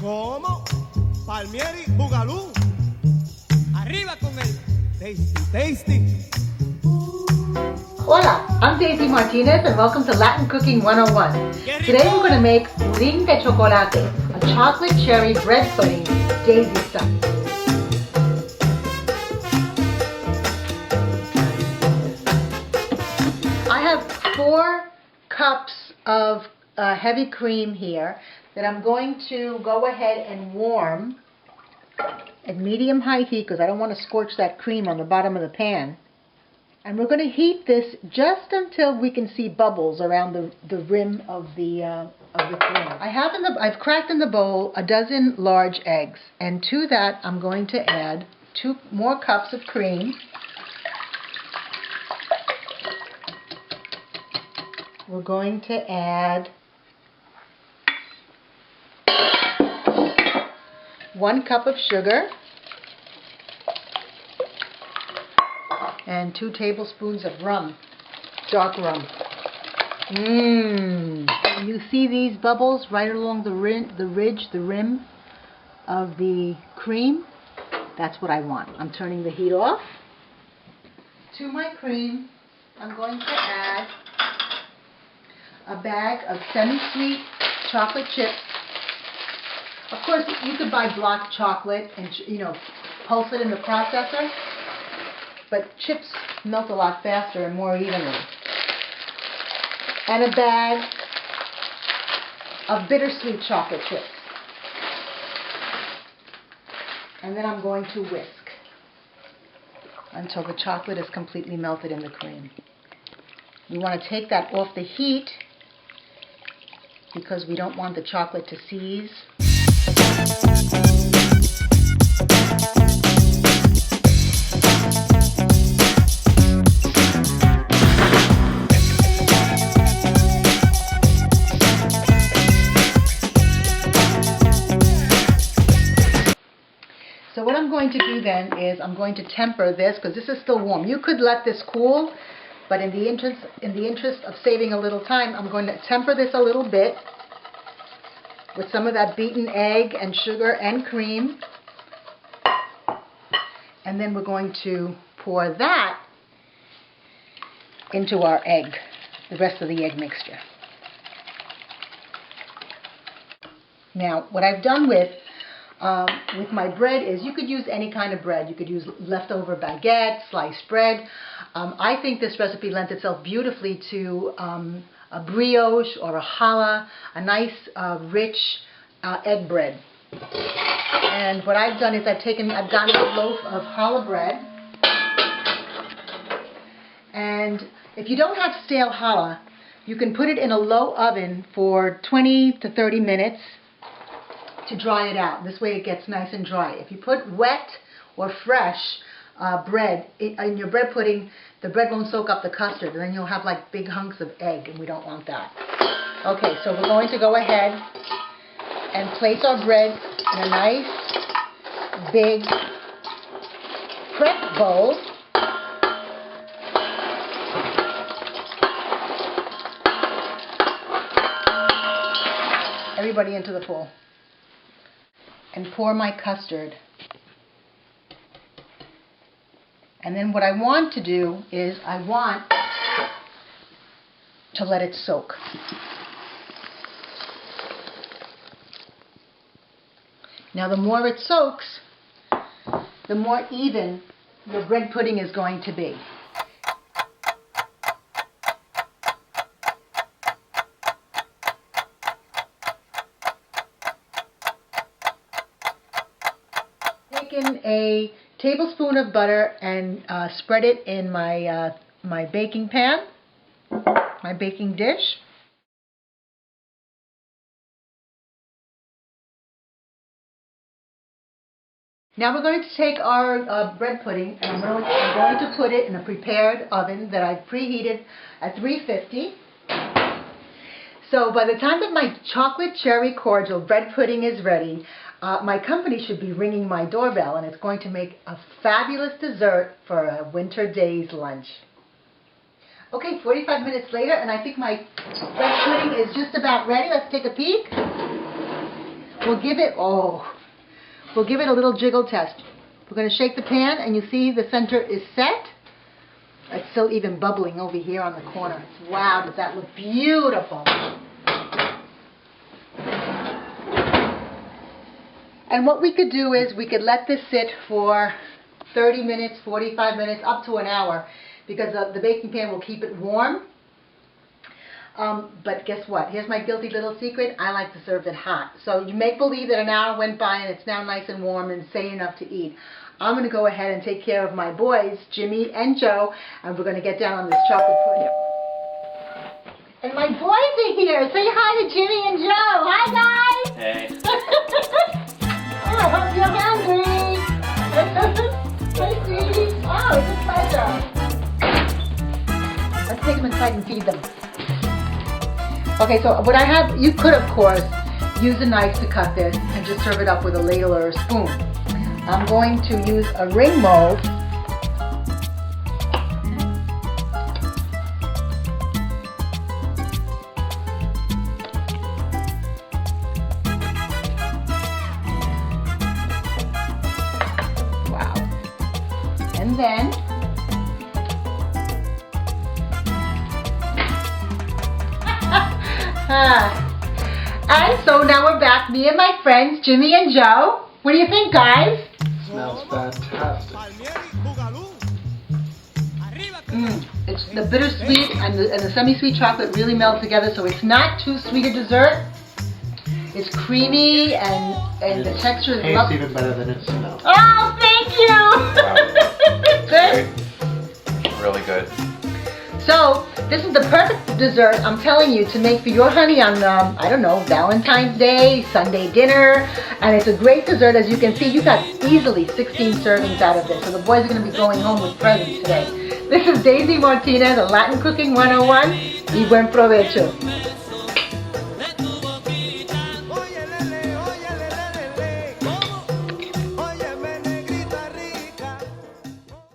¿Cómo? Palmieri, Bugalú. Arriba con el Tasty, Tasty. Hola, I'm Daisy Martinez and welcome to Latin Cooking 101. Today we're going to make budín de chocolate, a chocolate cherry bread pudding, Daisy style. I have 4 cups of heavy cream here that I'm going to go ahead and warm at medium-high heat because I don't want to scorch that cream on the bottom of the pan. And we're going to heat this just until we can see bubbles around the rim of the cream. I've cracked in the bowl a dozen large eggs, and to that I'm going to add 2 more cups of cream. We're going to add 1 cup of sugar and 2 tablespoons of rum, dark rum. You see these bubbles right along the rim of the cream? That's what I want. I'm turning the heat off. To my cream, I'm going to add a bag of semi-sweet chocolate chips. Of course, you could buy block chocolate and, pulse it in the processor, but chips melt a lot faster and more evenly. And a bag of bittersweet chocolate chips. And then I'm going to whisk until the chocolate is completely melted in the cream. You want to take that off the heat because we don't want the chocolate to seize. So what I'm going to do then is I'm going to temper this because this is still warm. You could let this cool, but in the interest of saving a little time, I'm going to temper this a little bit with some of that beaten egg and sugar and cream. And then we're going to pour that into our egg, the rest of the egg mixture. Now, what I've done with my bread is you could use any kind of bread. You could use leftover baguette, sliced bread. I think this recipe lends itself beautifully to a brioche or a challah, a nice rich egg bread. And what I've done is I've gotten a loaf of challah bread, and if you don't have stale challah, you can put it in a low oven for 20 to 30 minutes to dry it out. This way it gets nice and dry. If you put wet or fresh bread in your bread pudding, the bread won't soak up the custard, and then you'll have like big hunks of egg, and we don't want that. Okay, so we're going to go ahead and place our bread in a nice big prep bowl. Everybody into the pool. And pour my custard. And then what I want to do is I want to let it soak. Now the more it soaks, the more even your bread pudding is going to be. Taken a tablespoon of butter and spread it in my my baking pan, my baking dish. Now we're going to take our bread pudding and I'm going to put it in a prepared oven that I've preheated at 350. So by the time that my chocolate cherry cordial bread pudding is ready, my company should be ringing my doorbell, and it's going to make a fabulous dessert for a winter day's lunch. Okay, 45 minutes later, and I think my bread pudding is just about ready. Let's take a peek. we'll give it a little jiggle test. We're going to shake the pan, and you see the center is set. It's still even bubbling over here on the corner. Wow, does that look beautiful? And what we could do is we could let this sit for 30 minutes, 45 minutes, up to an hour, because the baking pan will keep it warm. But guess what? Here's my guilty little secret. I like to serve it hot. So you make believe that an hour went by and it's now nice and warm and safe enough to eat. I'm going to go ahead and take care of my boys, Jimmy and Joe, and we're going to get down on this chocolate pudding. And my boys are here. Say hi to Jimmy and Joe. Hi, guys. Hey. Oh, I hope you're hungry. Hey, sweetie. Oh, it's a pleasure. Let's take them inside and feed them. Okay, so what I have, you could, of course, use a knife to cut this and just serve it up with a ladle or a spoon. I'm going to use a ring mold. Wow. And then and so now we're back, me and my friends, Jimmy and Joe. What do you think, guys? Smells fantastic. It's the bittersweet and the semi-sweet chocolate really melt together, so it's not too sweet a dessert. It's creamy and the texture is Tastes even better than it smells. Oh, thank you! Good? Really good. So, this is the perfect dessert, I'm telling you, to make for your honey on, I don't know, Valentine's Day, Sunday dinner. And it's a great dessert. As you can see, you got easily 16 servings out of this. So the boys are going to be going home with presents today. This is Daisy Martinez, a Latin Cooking 101. Y buen provecho.